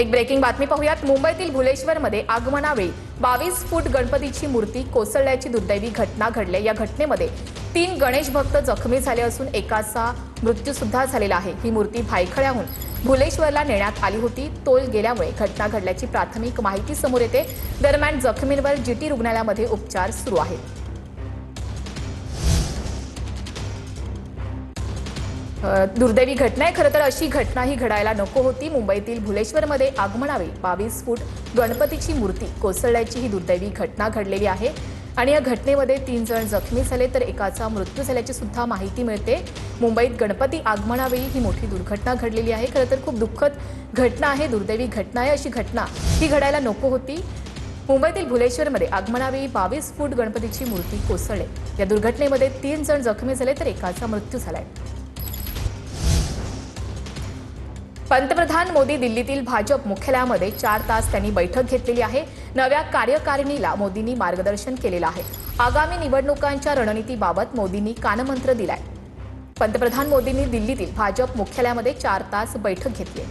एक ब्रेकिंग बातमी पाहूयात। मुंबईतील भुलेश्वरमध्ये आगमनावेळी 22 फूट गणपतीची मूर्ती कोसळल्याची दुर्दैवी घटना घडली। या घटनेमध्ये 3 गणेश भक्त जखमी झाले असून एकाचा मृत्यू सुद्धा झालेला आहे। ही मूर्ती भायखळ्याहून भुलेश्वरला नेण्यात आली होती। तोल गेल्यामुळे घटना घडल्याची प्राथमिक माहिती समोर येते। दरम्यान जखमींवर जीटी रुग्णालयामध्ये उपचार सुरू आहेत। दुर्दैवी घटना आहे। खरं तर अशी घटना ही घडायला नको होती। मुंबईतील भुलेश्वरमध्ये आगमनावेळी 22 फूट गणपतीची मूर्ती कोसळल्याची ही दुर्दैवी घटना घडलेली आहे आणि या घटनेमध्ये 3 जण जखमी झाले तर एकाचा मृत्यू झाल्याची सुद्धा माहिती मिळते। मुंबईत गणपती आगमनावेळी ही मोठी दुर्घटना घडलेली आहे। खरं तर खूप दुःखद घटना आहे, दुर्दैवी घटना आहे। अशी घटना ही घडायला नको होती। मुंबईतील भुलेश्वरमध्ये आगमनावेळी 22 फूट गणपतीची मूर्ती कोसळली। या दुर्घटनेमध्ये 3 जण जखमी झाले तर एकाचा मृत्यू झालाय। पंतप्रधान मोदी दिल्लीतील भाजप मुख्यालयामध्ये 4 तास त्यांनी बैठक घेतलेली आहे। नव्या कार्यकारिणीला मोदींनी मार्गदर्शन केलेलं आहे। आगामी निवडणुकांच्या रणनीतीबाबत मोदींनी कानमंत्र दिलाय। पंतप्रधान मोदींनी दिल्लीतील भाजप मुख्यालयामध्ये 4 तास बैठक घेतली।